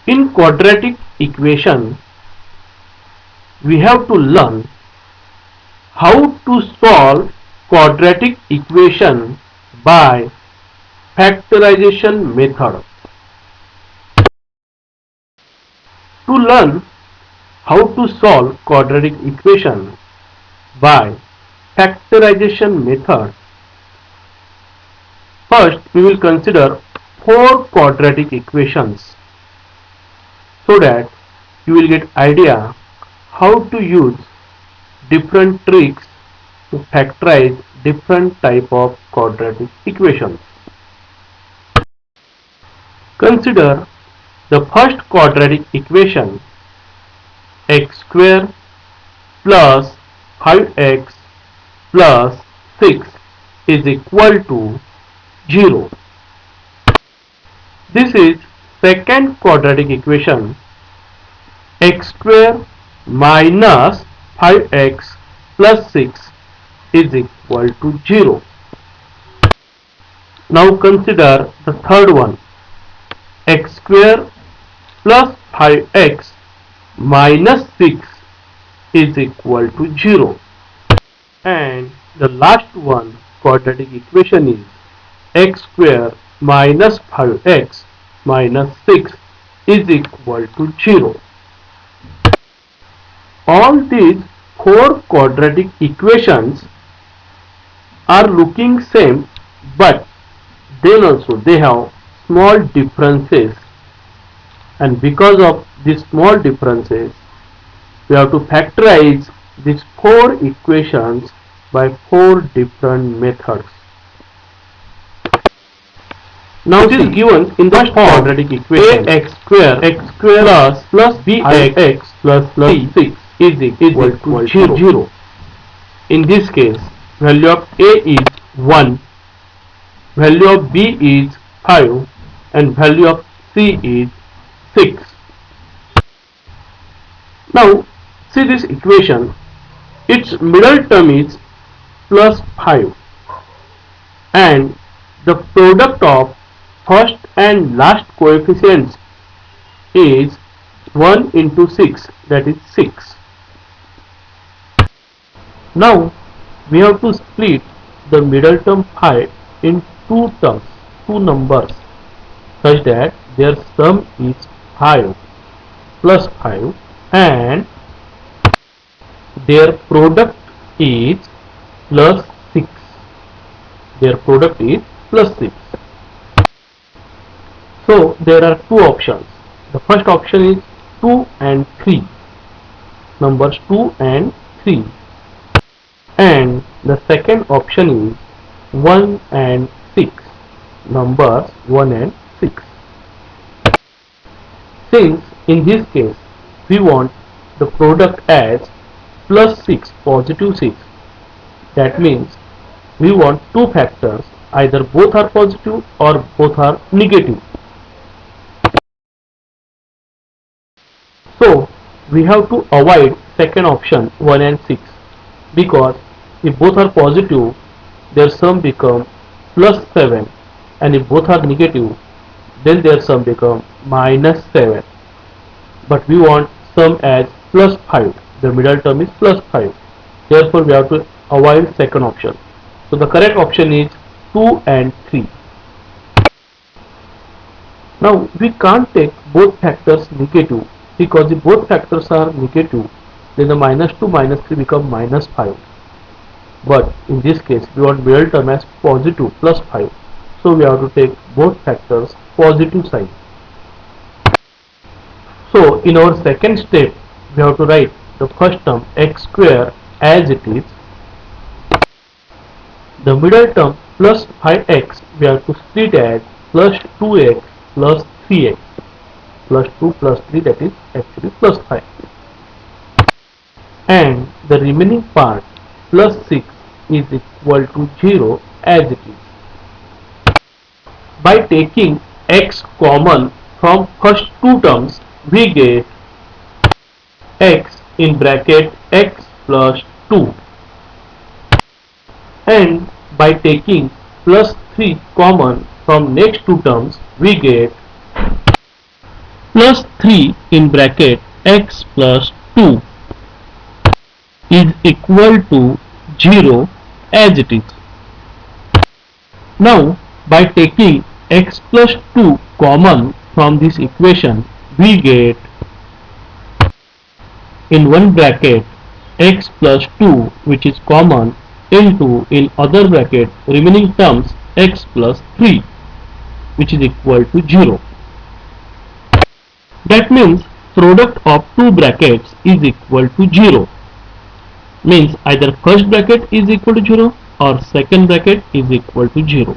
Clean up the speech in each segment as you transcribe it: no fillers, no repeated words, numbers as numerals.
In quadratic equation, we have to learn how to solve quadratic equation by factorization method. To learn how to solve quadratic equation by factorization method, first we will consider 4 quadratic equations so that you will get idea how to use different tricks to factorize different type of quadratic equations. Consider the first quadratic equation, x square plus 5x plus 6 is equal to 0. This is second quadratic equation, x square minus 5x plus 6 is equal to 0. Now consider the third one, x square plus 5x minus 6 is equal to 0. And the last one quadratic equation is x square minus 5x minus 6 is equal to 0. All these 4 quadratic equations are looking same, but then also they have small differences, and because of these small differences we have to factorize these 4 equations by 4 different methods. Now it is given in the quadratic equation, x square plus bx plus 6 is equal to 0. In this case, value of a is 1, value of b is 5, and value of c is 6. Now see this equation, its middle term is plus 5 and the product of first and last coefficients is 1 into 6, that is 6. Now we have to split the middle term 5 in two terms, two numbers, such that their sum is 5 plus 5 and their product is plus 6. Their product is plus 6. So there are two options. The first option is 2 and 3, numbers 2 and 3, and the second option is 1 and 6, numbers 1 and 6. Since in this case we want the product as plus 6, positive 6, that means we want two factors, either both are positive or both are negative. So we have to avoid second option 1 and 6, because if both are positive their sum become plus 7, and if both are negative then their sum become minus 7. But we want sum as plus 5, the middle term is plus 5, therefore we have to avoid second option. So the correct option is 2 and 3. Now we can't take both factors negative, because if both factors are negative then the minus 2 minus 3 become minus 5. But in this case we want middle term as positive plus 5, so we have to take both factors positive sign. So in our second step we have to write the first term x square as it is, the middle term plus 5x we have to split as plus 2x plus 3x, plus 2 plus 3, that is actually plus 5, and the remaining part plus 6 is equal to 0 as it is. By taking x common from first two terms we get x in bracket x plus 2, and by taking plus 3 common from next two terms we get plus 3 in bracket x plus 2 is equal to 0 as it is. Now by taking x plus 2 common from this equation, we get in one bracket x plus 2 which is common into in other bracket remaining terms x plus 3 which is equal to 0. That means product of two brackets is equal to 0. Means either first bracket is equal to 0 or second bracket is equal to 0.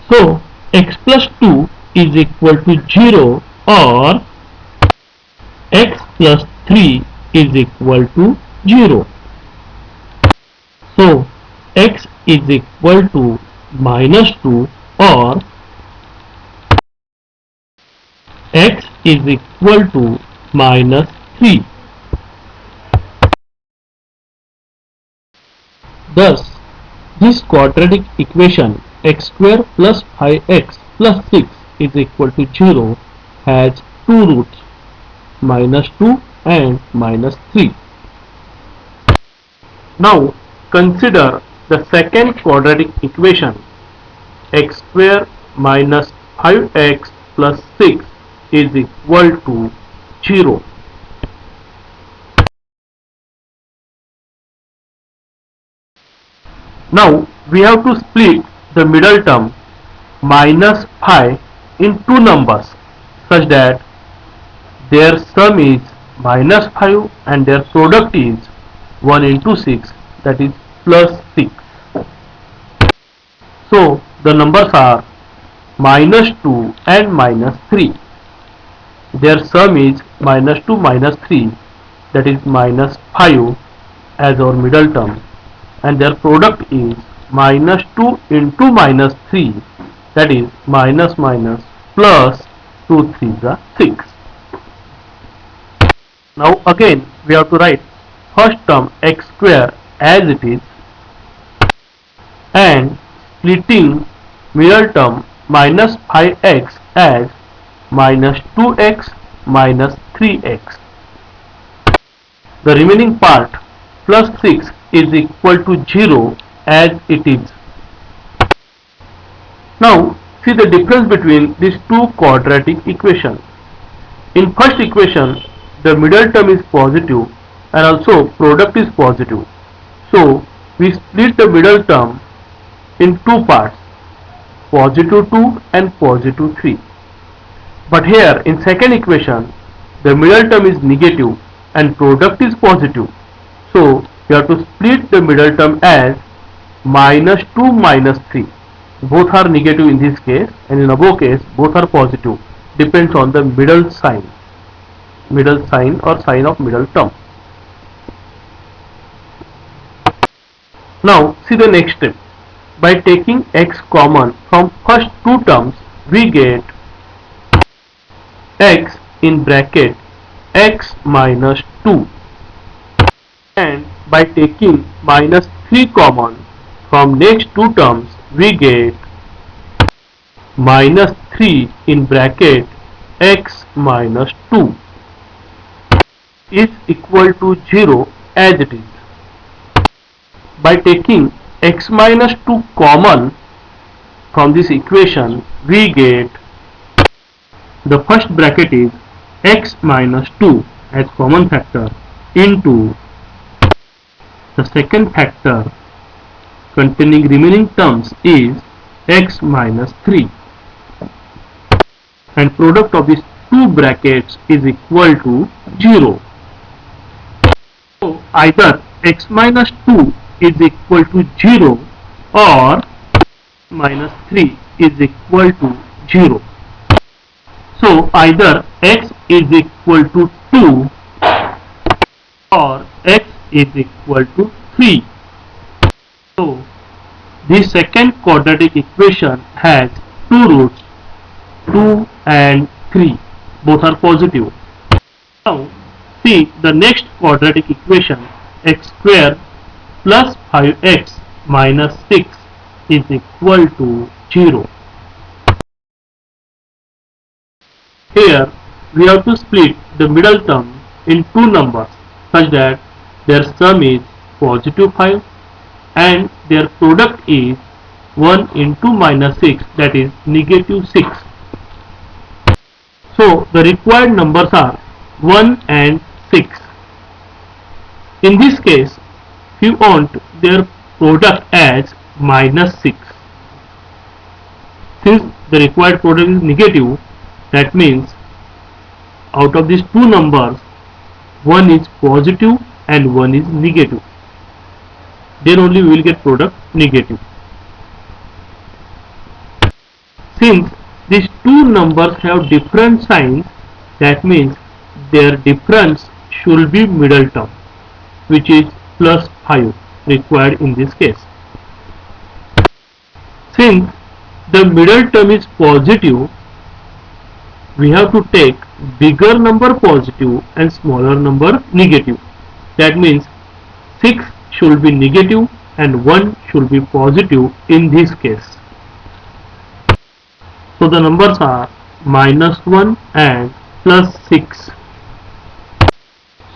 So x plus 2 is equal to 0 or x plus 3 is equal to 0. So x is equal to minus 2 or x is equal to minus 3. Thus, this quadratic equation x square plus 5x plus 6 is equal to 0 has two roots, minus 2 and minus 3. Now consider the second quadratic equation x square minus 5x plus 6 is equal to 0. Now we have to split the middle term minus 5 in two numbers such that their sum is minus 5 and their product is 1 into 6, that is plus 6. So the numbers are minus 2 and minus 3. Their sum is minus 2 minus 3, that is minus 5 as our middle term, and their product is minus 2 into minus 3, that is minus minus plus 2 3s are 6. Now again we have to write first term x square as it is and splitting middle term minus 5x as minus 2x minus 3x. The remaining part plus 6 is equal to 0 as it is. Now see the difference between these two quadratic equations. In first equation the middle term is positive and also product is positive. So we split the middle term in two parts, positive 2 and positive 3. But here in second equation the middle term is negative and product is positive. So we have to split the middle term as minus 2 minus 3. Both are negative in this case, and in above case both are positive. Depends on the middle sign or sign of middle term. Now see the next step. By taking x common from first two terms, we get x in bracket x minus 2, and by taking minus 3 common from next two terms, we get minus 3 in bracket x minus 2 is equal to 0 as it is. By taking x minus 2 common from this equation, we get the first bracket is x minus 2 as common factor into the second factor containing remaining terms is x minus 3, and product of these two brackets is equal to 0. So either x minus 2 is equal to 0 or minus 3 is equal to 0. So either x is equal to 2 or x is equal to 3. So this second quadratic equation has two roots, 2 and 3. Both are positive. Now see the next quadratic equation, x square plus 5x minus 6 is equal to 0. Here we have to split the middle term in two numbers such that their sum is positive 5 and their product is 1 into minus 6, that is negative 6. So the required numbers are 1 and 6. In this case, we want their product as minus 6. Since the required product is negative, that means out of these two numbers, one is positive and one is negative. Then only we will get product negative. Since these two numbers have different signs, that means their difference should be middle term, which is plus 5 required in this case. Since the middle term is positive, we have to take bigger number positive and smaller number negative. That means 6 should be negative and 1 should be positive in this case. So the numbers are minus 1 and plus 6.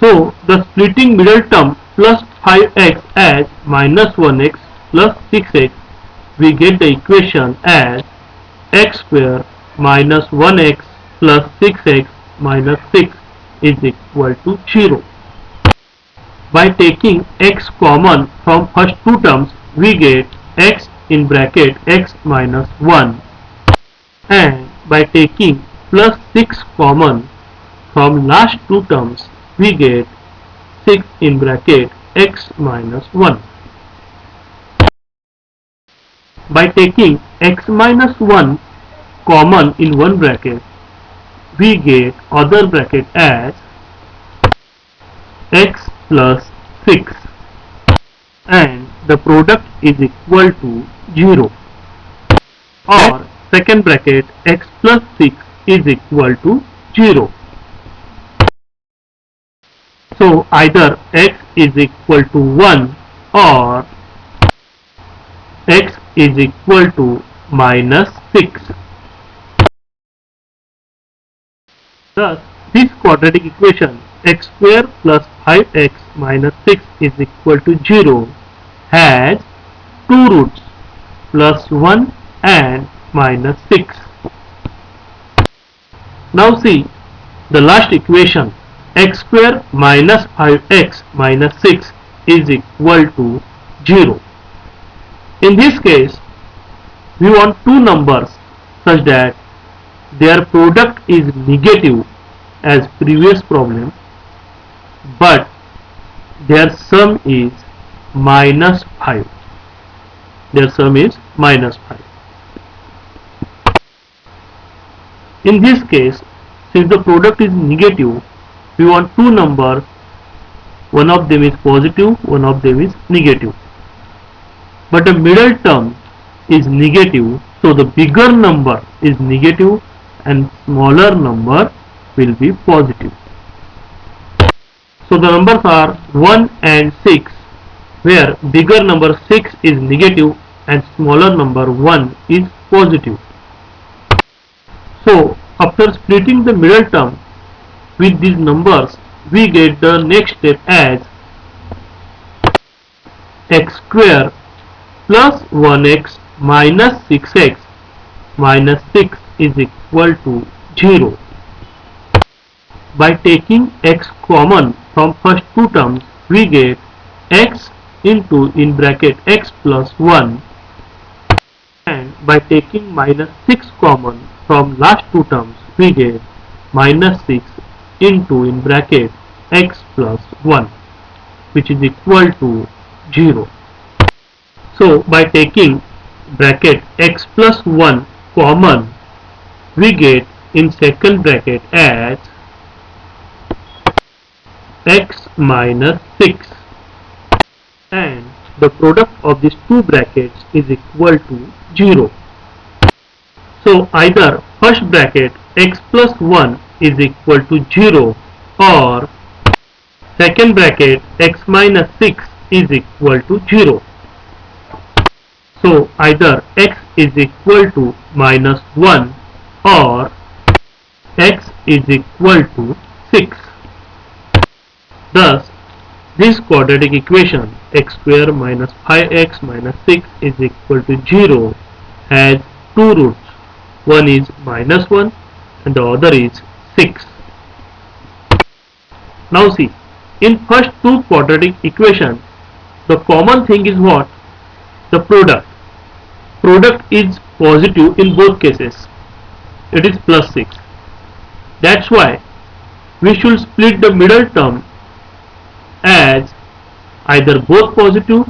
So the splitting middle term plus 5x as minus 1x plus 6x, we get the equation as x square minus 1x plus 6x minus 6 is equal to 0. By taking x common from first two terms, we get x in bracket x minus 1, and by taking plus 6 common from last two terms, we get 6 in bracket x minus 1. By taking x minus 1 common in one bracket, we get other bracket as x plus 6, and the product is equal to 0, or second bracket x plus 6 is equal to 0. So either x is equal to 1 or x is equal to minus 6. Thus, this quadratic equation x square plus 5x minus 6 is equal to 0 has two roots, plus 1 and minus 6. Now see the last equation, x square minus 5x minus 6 is equal to 0. In this case, we want two numbers such that their product is negative as previous problem, but their sum is minus 5. Their sum is minus 5. In this case, since the product is negative, we want two numbers, one of them is positive, one of them is negative. But the middle term is negative, so the bigger number is negative and smaller number will be positive. So the numbers are 1 and 6, where bigger number 6 is negative and smaller number 1 is positive. So after splitting the middle term with these numbers, we get the next step as x square plus 1x minus 6x minus 6 is equal to 0. By taking x common from first two terms, we get x into in bracket x plus 1, and by taking minus 6 common from last two terms, we get minus 6 into in bracket x plus 1, which is equal to 0. So by taking bracket x plus 1 common, we get in second bracket as x minus 6, and the product of these two brackets is equal to 0. So either first bracket x plus 1 is equal to 0 or second bracket x minus 6 is equal to 0. So either x is equal to minus 1 or x is equal to 6. Thus, this quadratic equation x square minus 5x minus 6 is equal to 0 has two roots. One is minus 1 and the other is 6. Now see, in first two quadratic equations, the common thing is what? The product. Product is positive in both cases. It is plus 6. That's why we should split the middle term as either both positive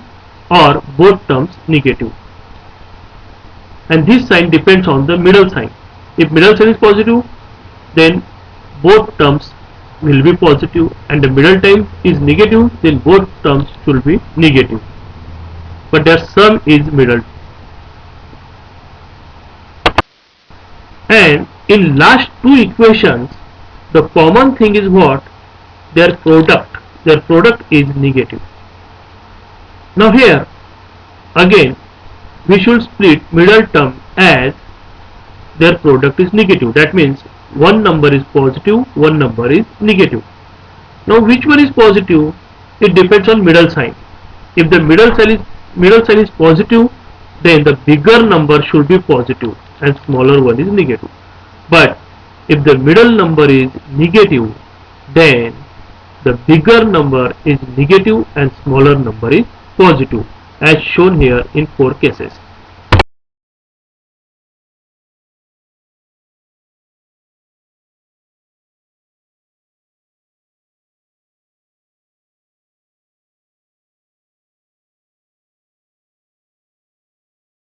or both terms negative. And this sign depends on the middle sign. If middle sign is positive, then both terms will be positive, and the middle term is negative, then both terms should be negative. But their sum is middle. And in last two equations, the common thing is what? Their product. Their product is negative. Now here again we should split middle term as their product is negative. That means one number is positive, one number is negative. Now which one is positive? It depends on middle sign. If the middle sign is positive, then the bigger number should be positive and smaller one is negative. But if the middle number is negative, then the bigger number is negative and smaller number is positive, as shown here in 4 cases.